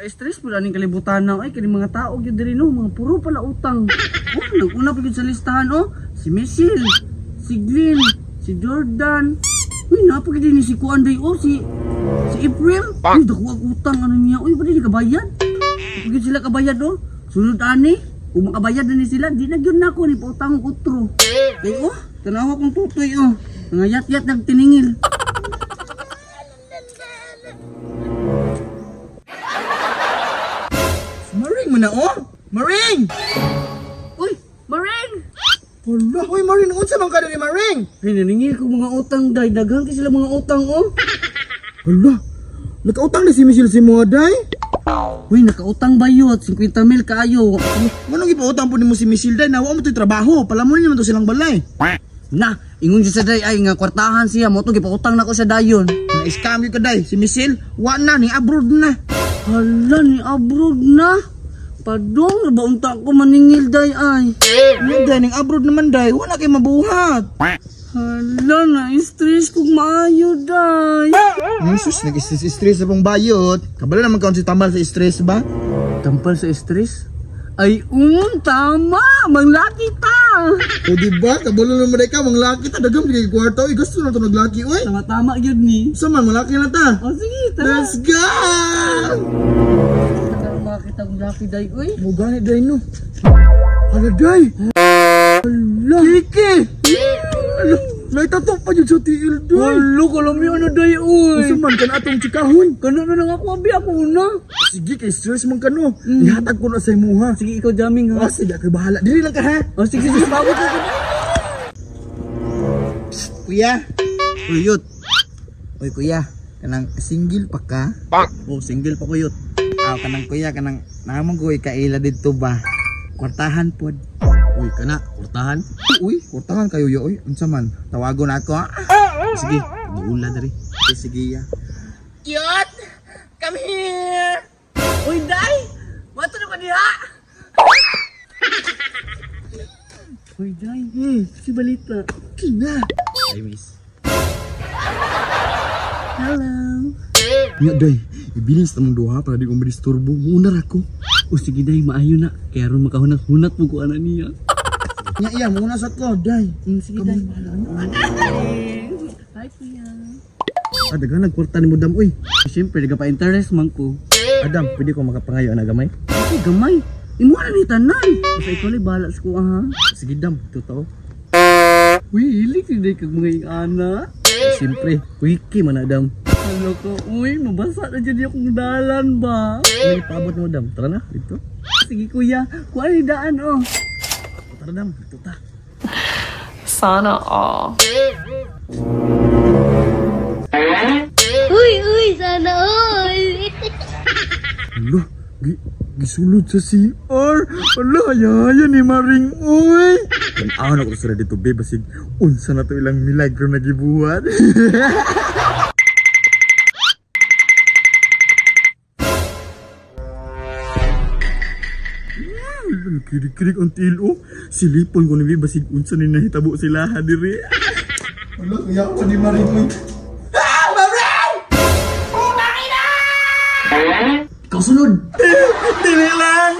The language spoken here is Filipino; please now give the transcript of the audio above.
Ka-stress pala ning kalibutan na ay kini mga tao gyud diri no, mga puro pala utang. Oh, nag-una pa gyud sa listahan oh. Si Michelle, si Glenn, si Jordan. Uy, napagid ni si Kuan day oh, si April. Uy, dako ang utang ano niya. Uy, pwede di kabayad. Pagid sila kabayad oh. Sunod ani, kung makabayad na ni sila, di na gyud nako ni pautang og utro. Kay oh, tanawa kong tutoy oh. Nga yat-yat nagtiningil. Maring mo na oh! Maring! Uy, Maring! Hala, uy Maring, unsa man ka diri Maring? Ay, naningil ko mga utang day. Daghang kay sila mga utang oh. Hala, nakautang na si Michelle si mo day? Uy, nakautang bayot, 50 mil kaayo. Manong ipautang po nimo si Michelle day, nawa mo to'y trabaho, palamunin naman to silang balay. Na, ingon siya sa day ay nga kwartahan siya mo to gipautang na ko sa dayon. Na-scam yun ka day, si Michelle, wa na, ni abroad na. Hala, ni abroad na. Padong, nabaunta ko maningil day ay. Ni day, ning abroad naman day, wala kay mabuhat. Hala, na-stress kong maayo day. Jesus, nag-stress sa pong bayot. Kabalo naman kaon si tambal sa stress ba? Tampal sa stress? Ay, tama, manglaki ta. O diba, kabalo naman day ka, manglaki ta, dagam di kay kwarta, oy, gusto na to naglaki, oy. Tama-tama yun ni. Saman, malaki na ta. O sige, tara. Let's go! Makita kong laki day, uy. Mugani day no. Hala day. Hala. Kiki. Hala. Naitatok pa yun sa tiil day. Hala, kalami ano day, uy. Suman ka na atong chikahon. Kano na lang ako, abi ako una. Sige, kay stress man ka no. Ihatag ko na sa imo ha. Sige, ikaw jamming ha. Oh, sige, ako bahala. Dili lang ka ha. O sige, sige, bago ko. Kuya. Kuyot. Oy kuya, kanang single pa ka? Oh, single pa ko yun. Kanang kuya, kanang namang kuy kaila dito ba? Kwartahan pod. Uy, kana, kurtahan. Uy, kwartahan kayo yo oy. Unsa man? Tawagon ako ha. Sige, duula dari. Sige ya. Cute! Come here! Uy, day! Wato na ba diha? Uy, day. Si balita. Kina. Hi, miss. Hello. Nya day, ibilis tamong duha para di ko madisturbo. Munar ako. O sige, day, maayo na. Kaya ron makahunat-hunat mo ko ana niya. Nya iya, muna sa ko, day. Sige, day. Hi, kuya. Dagan nagkwarta ni mo dam, uy. Siyempre, nagpa-interest man ko. Adam, pwede ko makapangayo na gamay? Ay, gamay. Imo na ni tanan. Basta ikaw li bahala sa ko, ha? Sige dam, totoo. Uy, hilig ni day kag mga ana. Siyempre, wiki man Adam. Hello ko, uy, mabasa na dyan yung dalan ba? May paabot mo dam, tara na, dito. Sige kuya, kuha ni daan oh. Tara dam, dito ta. Sana all. Uy, sana all. Hala, gisulod sa CR. Hala, haya ni Maring, uy. Tanaw na ko sila dito, babe, basig unsa na to ilang milagro na gibuhat. Kirik-kirik ang tilo. Silipon ko na babe, basig unsa ni nahitabo sila ha diri. Hala, kaya ako ni Maring, uy. Ikaw sunod! Dili lang!